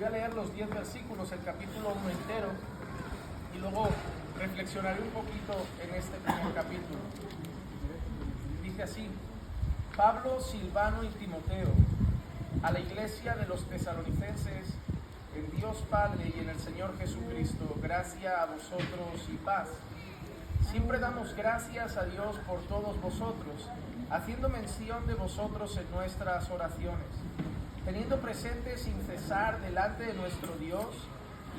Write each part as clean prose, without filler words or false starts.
Voy a leer los 10 versículos, el capítulo 1 entero, y luego reflexionaré un poquito en este primer capítulo. Dice así: Pablo, Silvano y Timoteo, a la iglesia de los tesalonicenses, en Dios Padre y en el Señor Jesucristo, gracia a vosotros y paz. Siempre damos gracias a Dios por todos vosotros, haciendo mención de vosotros en nuestras oraciones, teniendo presente sin cesar delante de nuestro Dios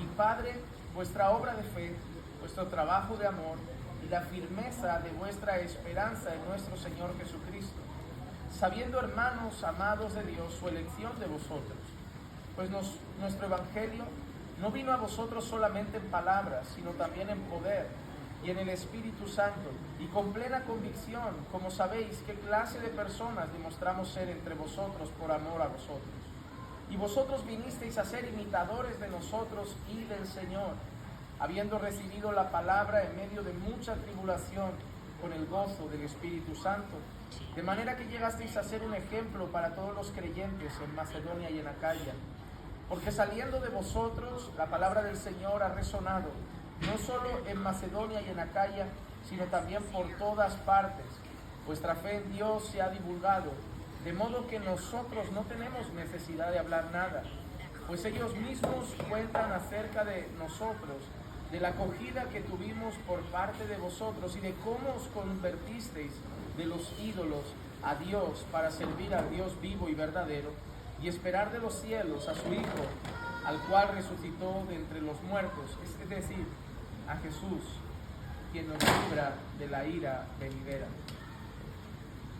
y Padre vuestra obra de fe, vuestro trabajo de amor y la firmeza de vuestra esperanza en nuestro Señor Jesucristo, sabiendo, hermanos amados de Dios, su elección de vosotros, pues nuestro Evangelio no vino a vosotros solamente en palabras, sino también en poder y en el Espíritu Santo, y con plena convicción, como sabéis qué clase de personas demostramos ser entre vosotros por amor a vosotros. Y vosotros vinisteis a ser imitadores de nosotros y del Señor, habiendo recibido la palabra en medio de mucha tribulación, con el gozo del Espíritu Santo, de manera que llegasteis a ser un ejemplo para todos los creyentes en Macedonia y en Acaya. Porque saliendo de vosotros, la palabra del Señor ha resonado, no solo en Macedonia y en Acaya, sino también por todas partes. Vuestra fe en Dios se ha divulgado, de modo que nosotros no tenemos necesidad de hablar nada, pues ellos mismos cuentan acerca de nosotros, de la acogida que tuvimos por parte de vosotros y de cómo os convertisteis de los ídolos a Dios para servir al Dios vivo y verdadero y esperar de los cielos a su Hijo, al cual resucitó de entre los muertos, es decir, a Jesús, quien nos libra de la ira venidera.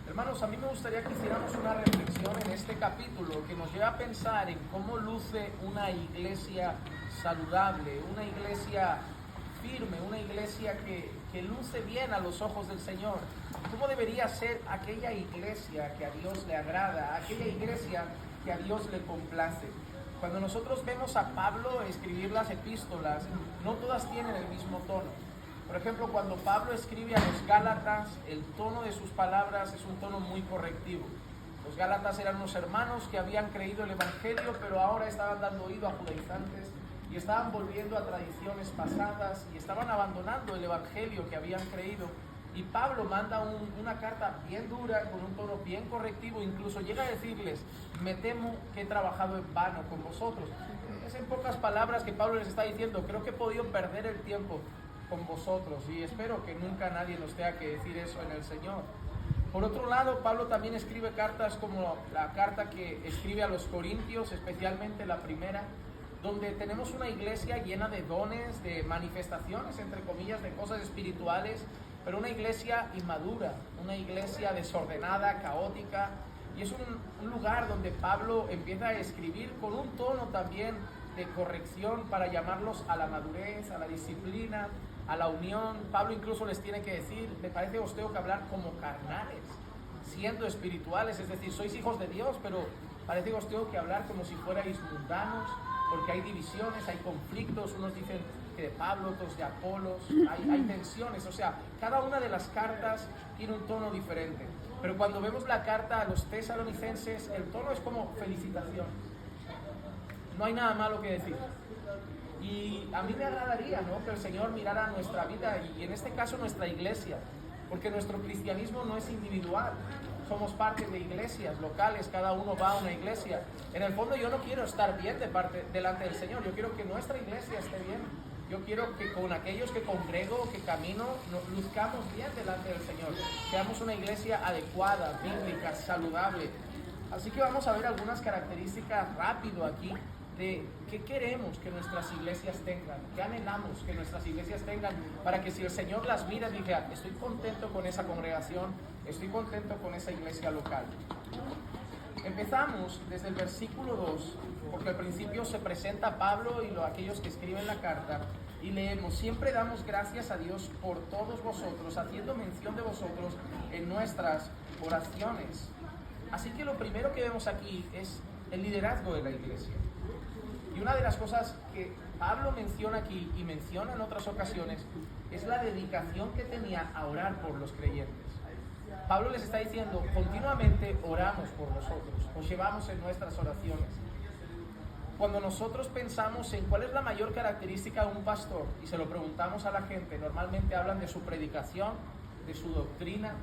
Hermanos, a mí me gustaría que hiciéramos una reflexión en este capítulo que nos lleva a pensar en cómo luce una iglesia saludable, una iglesia firme, una iglesia que luce bien a los ojos del Señor. ¿Cómo debería ser aquella iglesia que a Dios le agrada, aquella iglesia que a Dios le complace? Cuando nosotros vemos a Pablo escribir las epístolas, no todas tienen el mismo tono. Por ejemplo, cuando Pablo escribe a los Gálatas, el tono de sus palabras es un tono muy correctivo. Los Gálatas eran unos hermanos que habían creído el Evangelio, pero ahora estaban dando oído a judaizantes y estaban volviendo a tradiciones pasadas y estaban abandonando el Evangelio que habían creído. Y Pablo manda una carta bien dura, con un tono bien correctivo, incluso llega a decirles: me temo que he trabajado en vano con vosotros. Es en pocas palabras que Pablo les está diciendo: creo que he podido perder el tiempo con vosotros y espero que nunca nadie nos tenga que decir eso en el Señor. Por otro lado, Pablo también escribe cartas como la carta que escribe a los Corintios, especialmente la primera, donde tenemos una iglesia llena de dones, de manifestaciones, entre comillas, de cosas espirituales, pero una iglesia inmadura, una iglesia desordenada, caótica, y es un lugar donde Pablo empieza a escribir con un tono también de corrección para llamarlos a la madurez, a la disciplina, a la unión. Pablo incluso les tiene que decir: me parece que os tengo que hablar como carnales, siendo espirituales, es decir, sois hijos de Dios, pero parece que os tengo que hablar como si fuerais mundanos, porque hay divisiones, hay conflictos, unos dicen que de Pablo, otros de Apolos, hay tensiones, o sea, cada una de las cartas tiene un tono diferente. Pero cuando vemos la carta a los tesalonicenses, el tono es como felicitación. No hay nada malo que decir. Y a mí me agradaría, ¿no?, que el Señor mirara nuestra vida y en este caso nuestra iglesia, porque nuestro cristianismo no es individual. Somos parte de iglesias locales, cada uno va a una iglesia. En el fondo yo no quiero estar bien delante del Señor, yo quiero que nuestra iglesia esté bien. Yo quiero que con aquellos que congrego, que camino, nos luzcamos bien delante del Señor. Seamos una iglesia adecuada, bíblica, saludable. Así que vamos a ver algunas características rápido aquí de qué queremos que nuestras iglesias tengan, qué anhelamos que nuestras iglesias tengan, para que si el Señor las mira diga: estoy contento con esa congregación, estoy contento con esa iglesia local. Empezamos desde el versículo 2, porque al principio se presenta Pablo y aquellos que escriben la carta, y leemos: siempre damos gracias a Dios por todos vosotros, haciendo mención de vosotros en nuestras oraciones. Así que lo primero que vemos aquí es el liderazgo de la iglesia. Y una de las cosas que Pablo menciona aquí y menciona en otras ocasiones es la dedicación que tenía a orar por los creyentes. Pablo les está diciendo: continuamente oramos por vosotros, os llevamos en nuestras oraciones. cuando nosotros pensamos en cuál es la mayor característica de un pastor y se lo preguntamos a la gente, normalmente hablan de su predicación, de su doctrina,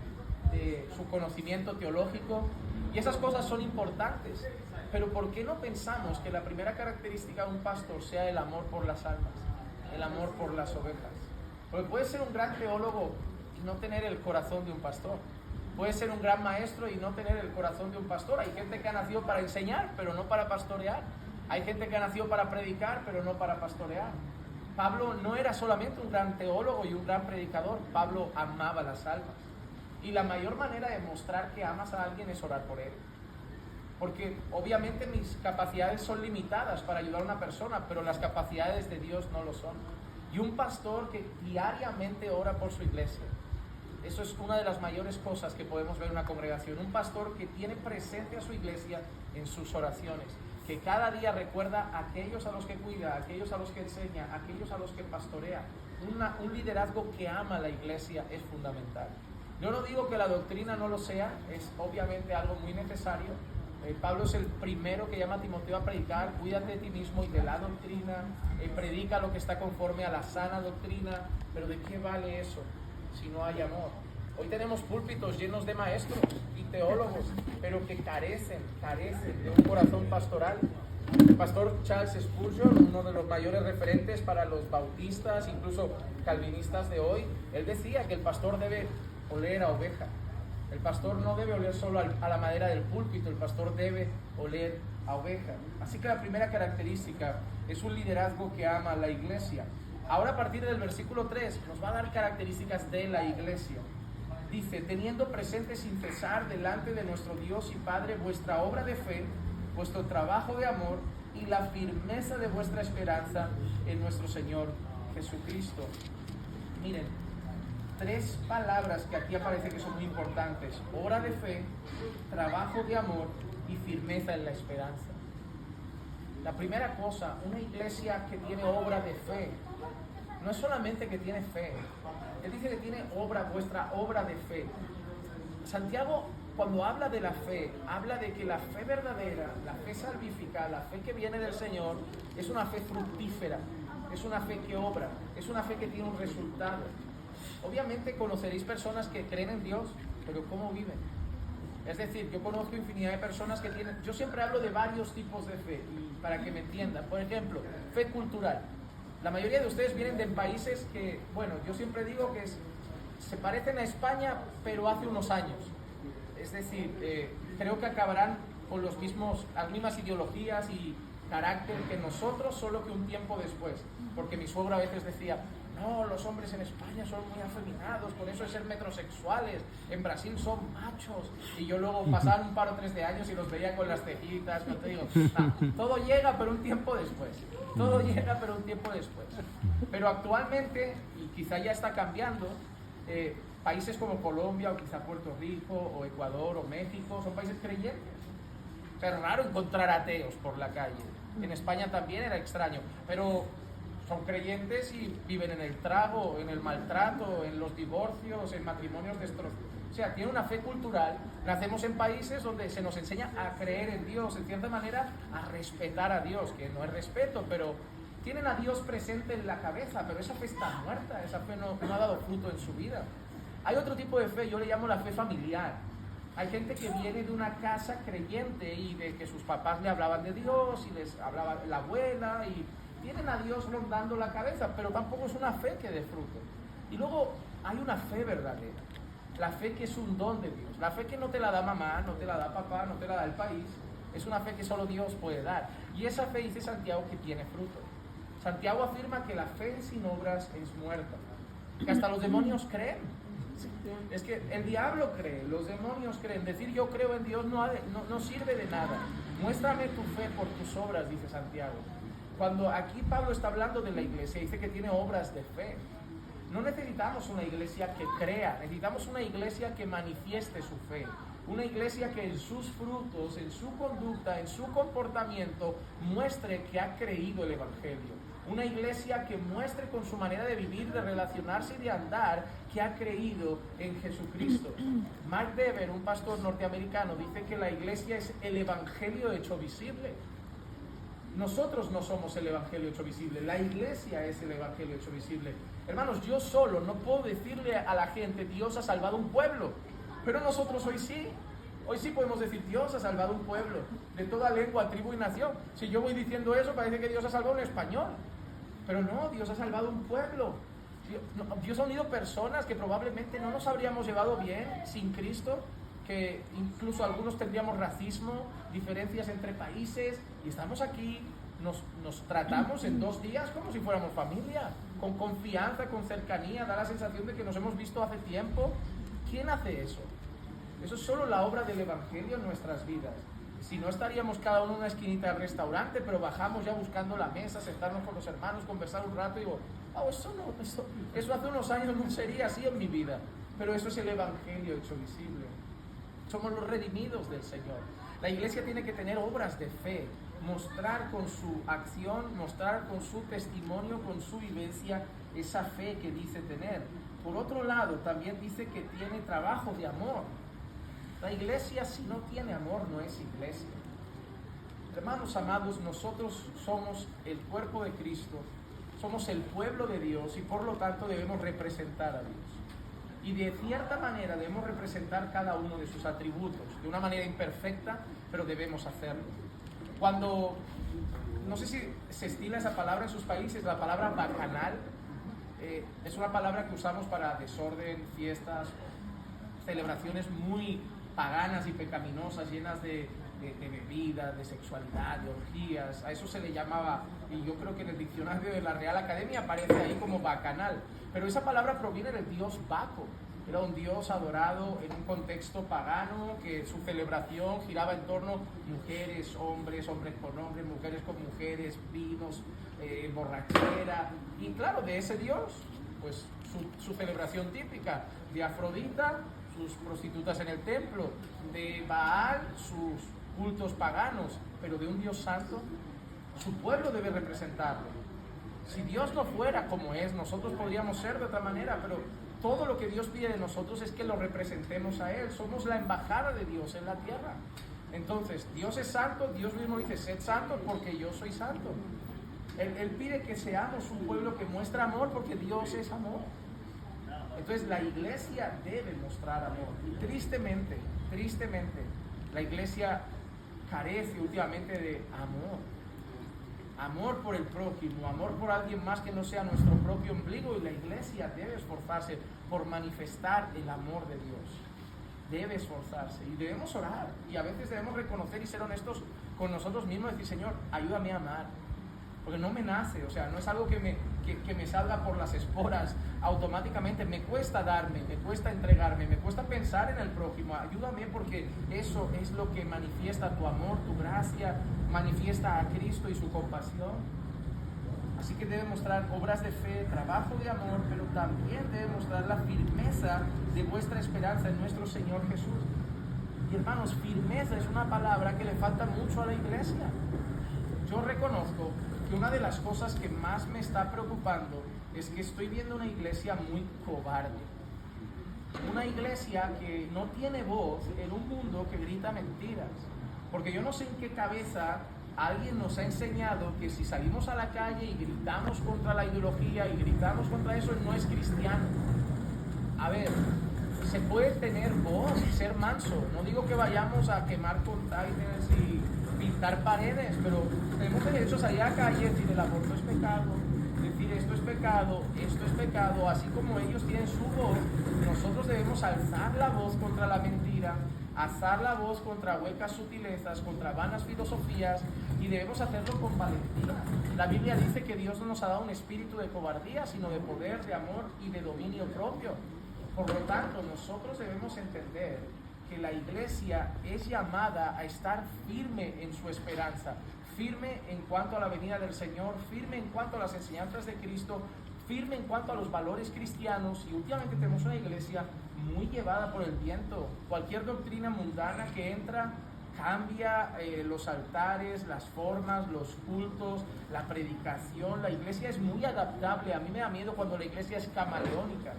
de su conocimiento teológico, y esas cosas son importantes. Pero ¿por qué no pensamos que la primera característica de un pastor sea el amor por las almas, el amor por las ovejas? Porque puede ser un gran teólogo y no tener el corazón de un pastor. Puede ser un gran maestro y no tener el corazón de un pastor. Hay gente que ha nacido para enseñar, pero no para pastorear. Hay gente que ha nacido para predicar, pero no para pastorear. Pablo no era solamente un gran teólogo y un gran predicador. Pablo amaba las almas. Y la mayor manera de mostrar que amas a alguien es orar por él. Porque obviamente mis capacidades son limitadas para ayudar a una persona, pero las capacidades de Dios no lo son. Y un pastor que diariamente ora por su iglesia, eso es una de las mayores cosas que podemos ver en una congregación. Un pastor que tiene presente a su iglesia en sus oraciones, que cada día recuerda a aquellos a los que cuida, a aquellos a los que enseña, a aquellos a los que pastorea. Un liderazgo que ama a la iglesia es fundamental. Yo no digo que la doctrina no lo sea, es obviamente algo muy necesario. Pablo es el primero que llama a Timoteo a predicar: cuídate de ti mismo y de la doctrina, predica lo que está conforme a la sana doctrina. Pero ¿de qué vale eso si no hay amor? Hoy tenemos púlpitos llenos de maestros y teólogos, pero que carecen de un corazón pastoral. El pastor Charles Spurgeon, uno de los mayores referentes para los bautistas, incluso calvinistas de hoy, él decía que el pastor debe oler a oveja. El pastor no debe oler solo a la madera del púlpito, el pastor debe oler a oveja. Así que la primera característica es un liderazgo que ama a la iglesia. Ahora, a partir del versículo 3 nos va a dar características de la iglesia. Dice: teniendo presente sin cesar delante de nuestro Dios y Padre vuestra obra de fe, vuestro trabajo de amor y la firmeza de vuestra esperanza en nuestro Señor Jesucristo. Miren, 3 palabras que aquí aparecen que son muy importantes: obra de fe, trabajo de amor y firmeza en la esperanza. La primera cosa, una iglesia que tiene obra de fe, no es solamente que tiene fe, él dice que tiene vuestra obra de fe. Santiago, cuando habla de la fe, habla de que la fe verdadera, la fe salvífica, la fe que viene del Señor, es una fe fructífera, es una fe que obra, es una fe que tiene un resultado. Obviamente conoceréis personas que creen en Dios, pero ¿cómo viven? Es decir, yo conozco infinidad de personas que tienen... Yo siempre hablo de varios tipos de fe, para que me entiendan. Por ejemplo, fe cultural. La mayoría de ustedes vienen de países que, bueno, yo siempre digo que se parecen a España, pero hace unos años. Es decir, creo que acabarán con las mismas ideologías y carácter que nosotros, solo que un tiempo después. Porque mi suegra a veces decía: no, los hombres en España son muy afeminados, con eso de ser metrosexuales, en Brasil son machos. Y yo luego pasaban un par o 3 de años y los veía con las cejitas, no te digo, todo llega pero un tiempo después, todo llega pero un tiempo después. Pero actualmente, y quizá ya está cambiando, países como Colombia o quizá Puerto Rico o Ecuador o México son países creyentes. Pero raro encontrar ateos por la calle. En España también era extraño, pero son creyentes y viven en el trago, en el maltrato, en los divorcios, en matrimonios destrozados. O sea, tienen una fe cultural. Nacemos en países donde se nos enseña a creer en Dios, en cierta manera a respetar a Dios, que no es respeto, pero tienen a Dios presente en la cabeza, pero esa fe está muerta, esa fe no ha dado fruto en su vida. Hay otro tipo de fe, yo le llamo la fe familiar. Hay gente que viene de una casa creyente y de que sus papás le hablaban de Dios y les hablaba la abuela y tienen a Dios rondando la cabeza, pero tampoco es una fe que dé fruto. Y luego hay una fe verdadera, la fe que es un don de Dios, la fe que no te la da mamá, no te la da papá, no te la da el país, es una fe que solo Dios puede dar. Y esa fe, dice Santiago, que tiene fruto. Santiago afirma que la fe sin obras es muerta, que hasta los demonios creen. Es que el diablo cree, los demonios creen. Decir yo creo en Dios no sirve de nada. Muéstrame tu fe por tus obras, dice Santiago. Cuando aquí Pablo está hablando de la iglesia, dice que tiene obras de fe. No necesitamos una iglesia que crea, necesitamos una iglesia que manifieste su fe. Una iglesia que en sus frutos, en su conducta, en su comportamiento, muestre que ha creído el Evangelio. Una iglesia que muestre con su manera de vivir, de relacionarse y de andar, que ha creído en Jesucristo. Mark Dever, un pastor norteamericano, dice que la iglesia es el Evangelio hecho visible. Nosotros no somos el Evangelio hecho visible, la iglesia es el Evangelio hecho visible. Hermanos, yo solo no puedo decirle a la gente, Dios ha salvado un pueblo, pero nosotros hoy sí. Hoy sí podemos decir, Dios ha salvado un pueblo, de toda lengua, tribu y nación. Si yo voy diciendo eso, parece que Dios ha salvado un español. Pero no, Dios ha salvado un pueblo. Dios ha unido personas que probablemente no nos habríamos llevado bien sin Cristo, que incluso algunos tendríamos racismo, diferencias entre países, y estamos aquí, nos tratamos en 2 días como si fuéramos familia, con confianza, con cercanía, da la sensación de que nos hemos visto hace tiempo. ¿Quién hace eso? Eso es solo la obra del Evangelio en nuestras vidas. Si no, estaríamos cada uno en una esquinita del restaurante, pero bajamos ya buscando la mesa, sentarnos con los hermanos, conversar un rato y digo, eso hace unos años no sería así en mi vida. Pero eso es el Evangelio hecho visible. Somos los redimidos del Señor. La iglesia tiene que tener obras de fe, mostrar con su acción, mostrar con su testimonio, con su vivencia, esa fe que dice tener. Por otro lado, también dice que tiene trabajo de amor. La iglesia, si no tiene amor, no es iglesia. Hermanos amados, nosotros somos el cuerpo de Cristo, somos el pueblo de Dios y por lo tanto debemos representar a Dios. Y de cierta manera debemos representar cada uno de sus atributos, de una manera imperfecta, pero debemos hacerlo. Cuando, no sé si se estila esa palabra en sus países, la palabra bacanal, es una palabra que usamos para desorden, fiestas, celebraciones muy paganas y pecaminosas, llenas de bebidas, de sexualidad, de orgías. A eso se le llamaba, y yo creo que en el diccionario de la Real Academia aparece ahí como bacanal. Pero esa palabra proviene del dios Baco. Era un dios adorado en un contexto pagano, que su celebración giraba en torno a mujeres, hombres, hombres con hombres, mujeres con mujeres, vinos, borrachera. Y claro, de ese dios, pues su celebración típica, de Afrodita, sus prostitutas en el templo, de Baal, sus cultos paganos, pero de un Dios santo, su pueblo debe representarlo. Si Dios no fuera como es, nosotros podríamos ser de otra manera, pero todo lo que Dios pide de nosotros es que lo representemos a Él. Somos la embajada de Dios en la tierra. Entonces, Dios es santo, Dios mismo dice, sed santos porque yo soy santo. Él pide que seamos un pueblo que muestra amor porque Dios es amor. Entonces la iglesia debe mostrar amor. Y tristemente, la iglesia carece últimamente de amor. Amor por el prójimo, amor por alguien más que no sea nuestro propio ombligo. Y la iglesia debe esforzarse por manifestar el amor de Dios. Debe esforzarse y debemos orar. Y a veces debemos reconocer y ser honestos con nosotros mismos y decir, Señor, ayúdame a amar. Porque no me nace, o sea, no es algo que me salga por las esporas automáticamente. Me cuesta darme, me cuesta entregarme, me cuesta pensar en el prójimo. Ayúdame porque eso es lo que manifiesta tu amor, tu gracia, manifiesta a Cristo y su compasión. Así que debe mostrar obras de fe, trabajo de amor, pero también debe mostrar la firmeza de vuestra esperanza en nuestro Señor Jesús. Y hermanos, firmeza es una palabra que le falta mucho a la iglesia. Yo reconozco que una de las cosas que más me está preocupando es que estoy viendo una iglesia muy cobarde. Una iglesia que no tiene voz en un mundo que grita mentiras. Porque yo no sé en qué cabeza alguien nos ha enseñado que si salimos a la calle y gritamos contra la ideología y gritamos contra eso, no es cristiano. A ver, se puede tener voz y ser manso. No digo que vayamos a quemar containers y pintar paredes, pero tenemos derecho a salir a la calle y decir el aborto es pecado, decir esto es pecado, así como ellos tienen su voz, nosotros debemos alzar la voz contra la mentira, alzar la voz contra huecas sutilezas, contra vanas filosofías, y debemos hacerlo con valentía. La Biblia dice que Dios no nos ha dado un espíritu de cobardía, sino de poder, de amor y de dominio propio. Por lo tanto, nosotros debemos entender que la iglesia es llamada a estar firme en su esperanza, firme en cuanto a la venida del Señor, firme en cuanto a las enseñanzas de Cristo, firme en cuanto a los valores cristianos. Y últimamente tenemos una iglesia muy llevada por el viento. Cualquier doctrina mundana que entra cambia los altares, las formas, los cultos, la predicación. La iglesia es muy adaptable. A mí me da miedo cuando la iglesia es camaleónica.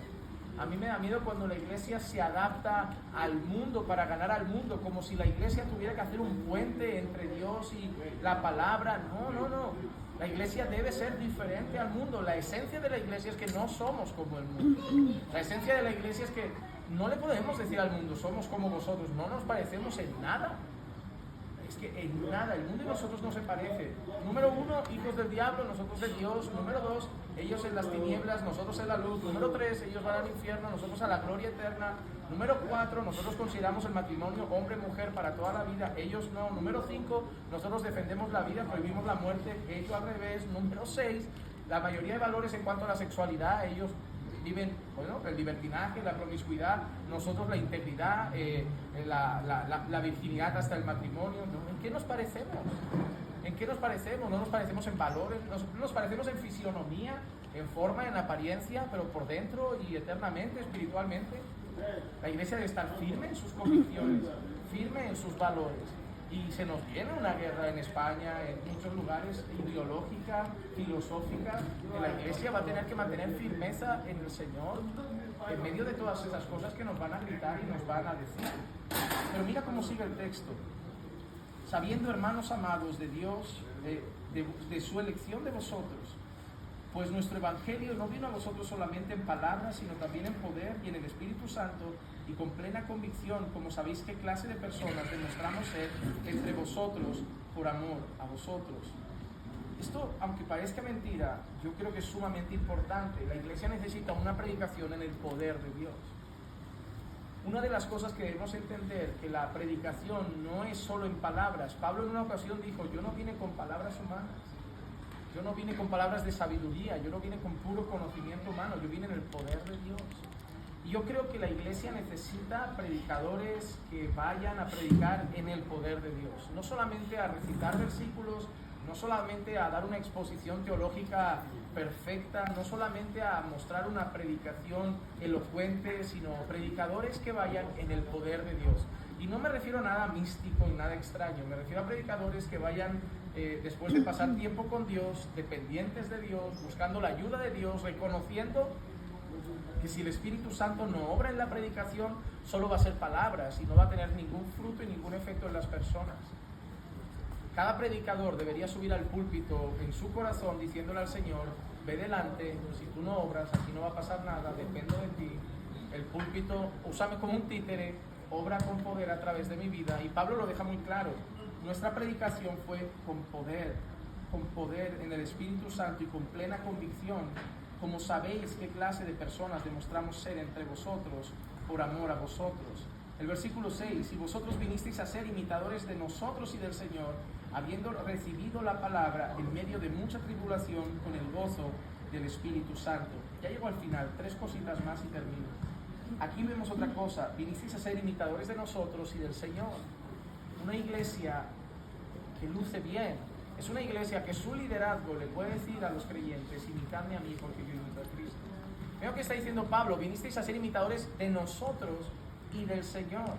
A mí me da miedo cuando la iglesia se adapta al mundo para ganar al mundo, como si la iglesia tuviera que hacer un puente entre Dios y la palabra. No, no, no. La iglesia debe ser diferente al mundo. La esencia de la iglesia es que no somos como el mundo. La esencia de la iglesia es que no le podemos decir al mundo, somos como vosotros, no nos parecemos en nada. Es que en nada, el mundo y nosotros no se parecen. Número 1, hijos del diablo, nosotros de Dios. Número 2, ellos en las tinieblas, nosotros en la luz. Número 3, ellos van al infierno, nosotros a la gloria eterna. Número 4, nosotros consideramos el matrimonio hombre-mujer para toda la vida, ellos no. Número 5, nosotros defendemos la vida, prohibimos la muerte, ellos al revés. Número 6, la mayoría de valores en cuanto a la sexualidad, ellos viven, bueno, el libertinaje, la promiscuidad, nosotros la integridad, la virginidad hasta el matrimonio. ¿No? ¿En qué nos parecemos? ¿En qué nos parecemos? No nos parecemos en valores, nos parecemos en fisionomía, en forma, en apariencia, pero por dentro y eternamente, espiritualmente. La iglesia debe estar firme en sus convicciones, firme en sus valores. Y se nos viene una guerra en España, en muchos lugares, ideológica, filosófica, que la iglesia va a tener que mantener firmeza en el Señor, en medio de todas esas cosas que nos van a gritar y nos van a decir. Pero mira cómo sigue el texto. Sabiendo, hermanos amados de Dios, de su elección de vosotros, pues nuestro evangelio no vino a vosotros solamente en palabras, sino también en poder y en el Espíritu Santo, y con plena convicción, como sabéis qué clase de personas demostramos ser entre vosotros por amor a vosotros. Esto, aunque parezca mentira, yo creo que es sumamente importante. La iglesia necesita una predicación en el poder de Dios. Una de las cosas que debemos entender, que la predicación no es solo en palabras. Pablo en una ocasión dijo, yo no vine con palabras humanas, yo no vine con palabras de sabiduría, yo no vine con puro conocimiento humano, yo vine en el poder de Dios. Y yo creo que la iglesia necesita predicadores que vayan a predicar en el poder de Dios, no solamente a recitar versículos, no solamente a dar una exposición teológica perfecta, no solamente a mostrar una predicación elocuente, sino predicadores que vayan en el poder de Dios. Y no me refiero a nada místico y nada extraño, me refiero a predicadores que vayan después de pasar tiempo con Dios, dependientes de Dios, buscando la ayuda de Dios, reconociendo que si el Espíritu Santo no obra en la predicación, solo va a ser palabras y no va a tener ningún fruto y ningún efecto en las personas. Cada predicador debería subir al púlpito en su corazón diciéndole al Señor, ve delante, si tú no obras, aquí no va a pasar nada, dependo de ti. El púlpito, úsame como un títere, obra con poder a través de mi vida. Y Pablo lo deja muy claro, nuestra predicación fue con poder en el Espíritu Santo y con plena convicción, como sabéis qué clase de personas demostramos ser entre vosotros por amor a vosotros. El versículo 6, y vosotros vinisteis a ser imitadores de nosotros y del Señor, habiendo recibido la palabra en medio de mucha tribulación con el gozo del Espíritu Santo. Ya llego al final, 3 cositas más y termino. Aquí vemos otra cosa, vinisteis a ser imitadores de nosotros y del Señor. Una iglesia que luce bien, es una iglesia que su liderazgo le puede decir a los creyentes, imitadme a mí porque yo imito a Cristo. Veo que está diciendo Pablo, vinisteis a ser imitadores de nosotros y del Señor.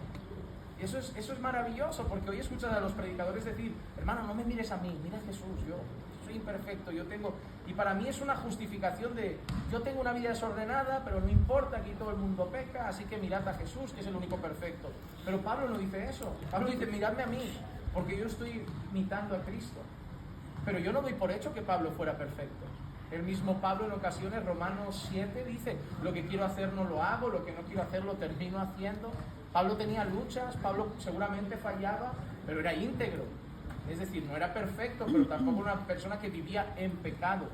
Eso es maravilloso, porque hoy escuchas a los predicadores decir, hermano, no me mires a mí, mira a Jesús, yo soy imperfecto, y para mí es una justificación de, yo tengo una vida desordenada, pero no importa, aquí todo el mundo peca, así que mirad a Jesús, que es el único perfecto. Pero Pablo no dice eso, Pablo dice, miradme a mí, porque yo estoy imitando a Cristo. Pero yo no doy por hecho que Pablo fuera perfecto. El mismo Pablo en ocasiones, Romanos 7, dice, lo que quiero hacer no lo hago, lo que no quiero hacer lo termino haciendo. Pablo tenía luchas, Pablo seguramente fallaba, pero era íntegro. Es decir, no era perfecto, pero tampoco una persona que vivía en pecado.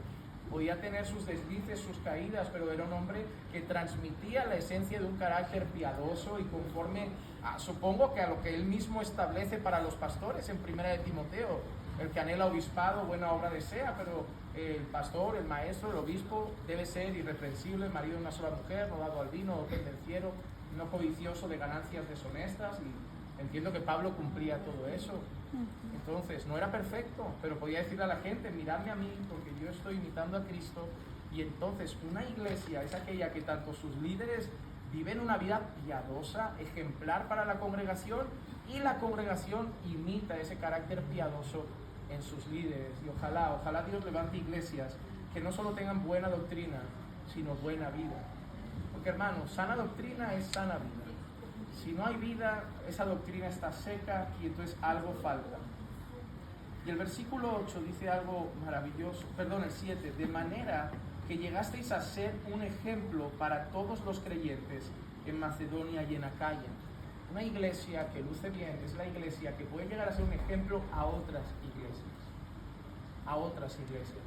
Podía tener sus deslices, sus caídas, pero era un hombre que transmitía la esencia de un carácter piadoso y conforme, supongo que a lo que él mismo establece para los pastores en 1 de Timoteo. El que anhela obispado, buena obra desea, pero el pastor, el maestro, el obispo debe ser irreprensible, marido de una sola mujer, no dado al vino, pendenciero, no codicioso de ganancias deshonestas. Y entiendo que Pablo cumplía todo eso. Entonces, no era perfecto, pero podía decirle a la gente, miradme a mí, porque yo estoy imitando a Cristo. Y entonces, una iglesia es aquella que tanto sus líderes viven una vida piadosa, ejemplar para la congregación, y la congregación imita ese carácter piadoso en sus líderes. Y ojalá Dios levante iglesias que no solo tengan buena doctrina, sino buena vida. Porque hermano, sana doctrina es sana vida. Si no hay vida, esa doctrina está seca y entonces algo falta. Y el versículo 8 dice algo maravilloso, perdón, el 7, de manera que llegasteis a ser un ejemplo para todos los creyentes en Macedonia y en Acaya. Una iglesia que luce bien es la iglesia que puede llegar a ser un ejemplo a otras iglesias. A otras iglesias.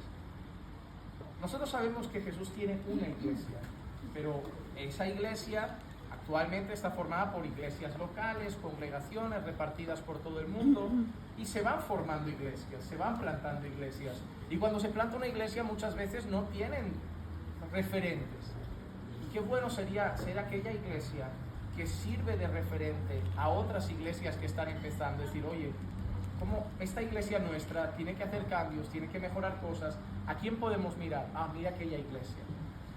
Nosotros sabemos que Jesús tiene una iglesia, pero esa iglesia actualmente está formada por iglesias locales, congregaciones repartidas por todo el mundo, y se van formando iglesias, se van plantando iglesias. Y cuando se planta una iglesia muchas veces no tienen referentes. Y qué bueno sería ser aquella iglesia que sirve de referente a otras iglesias que están empezando. Decir, oye, como esta iglesia nuestra tiene que hacer cambios, tiene que mejorar cosas, ¿a quién podemos mirar? Ah, mira aquella iglesia.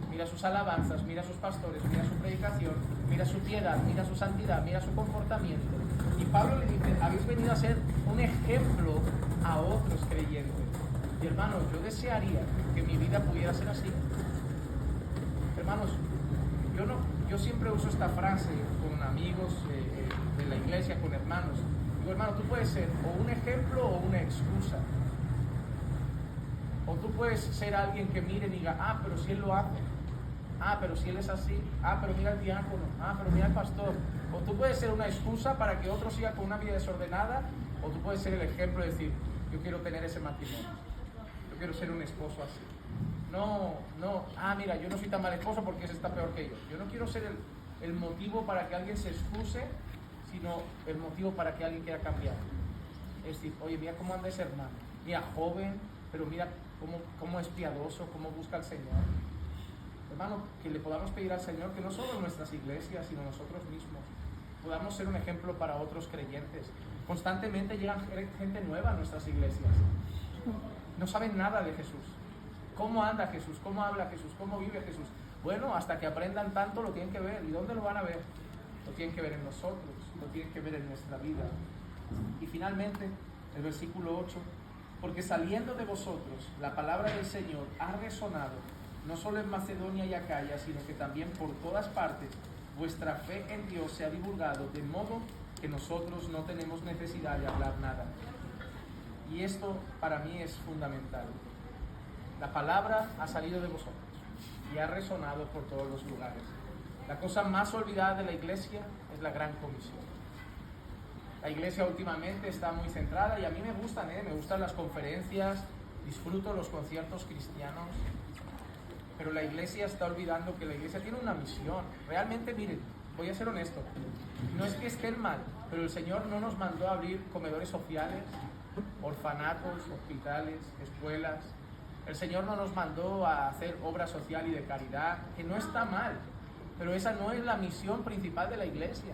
Mira sus alabanzas, mira sus pastores, mira su predicación, mira su piedad, mira su santidad, mira su comportamiento. Y Pablo le dice, habéis venido a ser un ejemplo a otros creyentes. Y hermanos, yo desearía que mi vida pudiera ser así. Hermanos, yo siempre uso esta frase con amigos de la iglesia, con hermanos. Digo, hermano, tú puedes ser o un ejemplo o una excusa. O tú puedes ser alguien que mire y diga, ah, pero si él lo hace. Ah, pero si él es así. Ah, pero mira el diácono. Ah, pero mira el pastor. O tú puedes ser una excusa para que otro siga con una vida desordenada. O tú puedes ser el ejemplo de decir, yo quiero tener ese matrimonio. Yo quiero ser un esposo así. No, ah, mira, yo no soy tan mal esposo porque ese está peor que yo. Yo no quiero ser el motivo para que alguien se excuse, sino el motivo para que alguien quiera cambiar. Es decir, oye, mira cómo anda ese hermano. Mira, joven, pero mira cómo es piadoso, cómo busca al Señor. Hermano, que le podamos pedir al Señor que no solo nuestras iglesias, sino nosotros mismos podamos ser un ejemplo para otros creyentes. Constantemente llegan gente nueva a nuestras iglesias. No saben nada de Jesús. ¿Cómo anda Jesús? ¿Cómo habla Jesús? ¿Cómo vive Jesús? Bueno, hasta que aprendan tanto lo tienen que ver. ¿Y dónde lo van a ver? Lo tienen que ver en nosotros, lo tienen que ver en nuestra vida. Y finalmente, el versículo 8, porque saliendo de vosotros la palabra del Señor ha resonado, no solo en Macedonia y Acaya, sino que también por todas partes, vuestra fe en Dios se ha divulgado, de modo que nosotros no tenemos necesidad de hablar nada. Y esto para mí es fundamental. La palabra ha salido de vosotros y ha resonado por todos los lugares. La cosa más olvidada de la iglesia es la gran comisión. La iglesia últimamente está muy centrada y a mí me gustan las conferencias, disfruto los conciertos cristianos, pero la iglesia está olvidando que la iglesia tiene una misión. Realmente, miren, voy a ser honesto, no es que estén mal, pero el Señor no nos mandó a abrir comedores sociales, orfanatos, hospitales, escuelas. El Señor no nos mandó a hacer obra social y de caridad, que no está mal, pero esa no es la misión principal de la iglesia.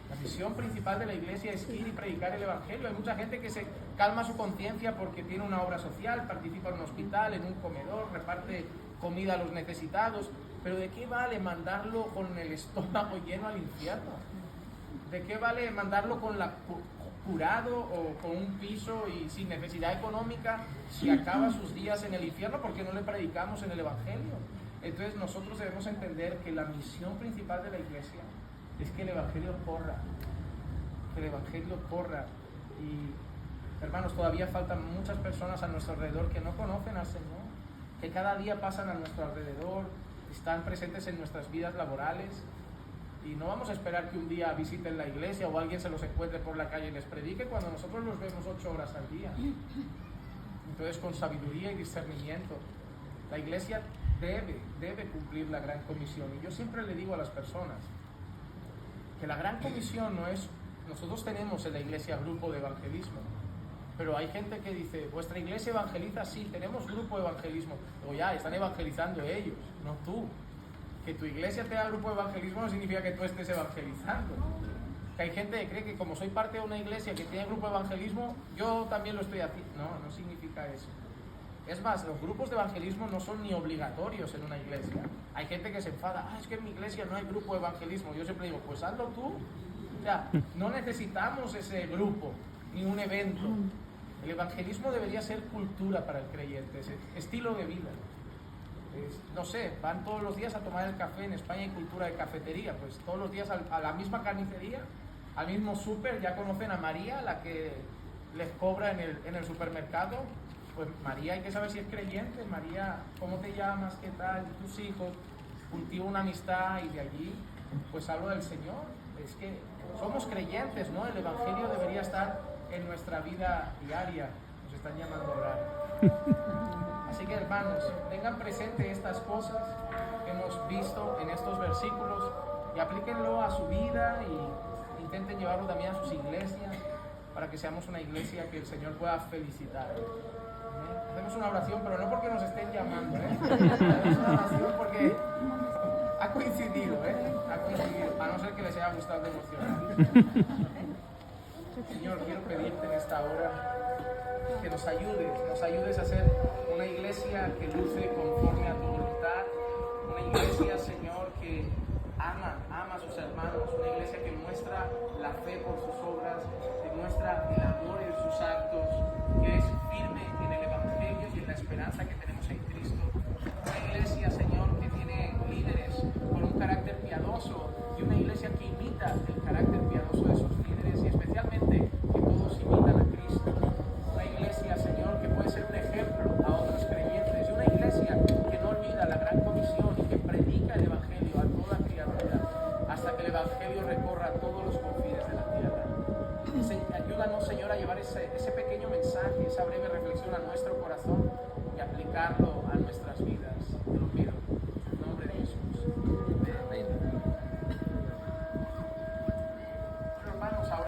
La misión principal de la iglesia es ir y predicar el Evangelio. Hay mucha gente que se calma su conciencia porque tiene una obra social, participa en un hospital, en un comedor, reparte comida a los necesitados, pero ¿de qué vale mandarlo con el estómago lleno al infierno? ¿De qué vale mandarlo curado o con un piso y sin necesidad económica si acaba sus días en el infierno porque no le predicamos en el Evangelio? Entonces nosotros debemos entender que la misión principal de la iglesia es que el Evangelio corra, y hermanos, todavía faltan muchas personas a nuestro alrededor que no conocen al Señor, que cada día pasan a nuestro alrededor, están presentes en nuestras vidas laborales, y no vamos a esperar que un día visiten la iglesia o alguien se los encuentre por la calle y les predique cuando nosotros los vemos 8 horas al día. Entonces, con sabiduría y discernimiento, la iglesia debe cumplir la gran comisión. Y yo siempre le digo a las personas que la gran comisión no es, nosotros tenemos en la iglesia grupo de evangelismo, pero hay gente que dice, vuestra iglesia evangeliza, sí, tenemos grupo de evangelismo, o ya, están evangelizando ellos, no tú. Que tu iglesia tenga grupo de evangelismo no significa que tú estés evangelizando. Que hay gente que cree que como soy parte de una iglesia que tiene grupo de evangelismo, yo también lo estoy haciendo. No significa eso. Es más, los grupos de evangelismo no son ni obligatorios en una iglesia. Hay gente que se enfada, es que en mi iglesia no hay grupo de evangelismo. Yo siempre digo, pues hazlo tú. O sea, no necesitamos ese grupo, ni un evento. El evangelismo debería ser cultura para el creyente, es estilo de vida. no sé, van todos los días a tomar el café. En España hay cultura de cafetería, pues todos los días a la misma carnicería, al mismo súper. Ya conocen a María, la que les cobra en el supermercado. Pues María, hay que saber si es creyente. María, ¿cómo te llamas? ¿Qué tal? ¿Tus hijos? Cultivo una amistad y de allí pues hablo del Señor. Es que somos creyentes, ¿no? El Evangelio debería estar en nuestra vida diaria. Nos están llamando a orar. Así que, hermanos, tengan presente estas cosas que hemos visto en estos versículos y aplíquenlo a su vida y intenten llevarlo también a sus iglesias para que seamos una iglesia que el Señor pueda felicitar. Hacemos una oración, pero no porque nos estén llamando, hacemos una oración porque ha coincidido, ha coincidido, a no ser que les haya gustado de emocionar. Señor, quiero pedirte en esta hora que nos ayudes a ser una iglesia que luce conforme a tu voluntad, una iglesia, Señor, que ama a sus hermanos, una iglesia que muestra la fe por sus obras, que muestra el amor en sus actos, que es firme en el Evangelio y en la esperanza que tenemos en Cristo. Una iglesia, Señor, que tiene líderes con un carácter piadoso y una iglesia que imita el carácter piadoso de sus líderes y especialmente que todos imitan a Cristo. Una iglesia, Señor, que puede ser un ejemplo a otros creyentes y una iglesia que no olvida la gran comisión y que predica el Evangelio a toda criatura hasta que el Evangelio recorra todos los confines de la tierra. Ayúdanos, Señor, a llevar ese pequeño mensaje, esa breve reflexión a nuestro corazón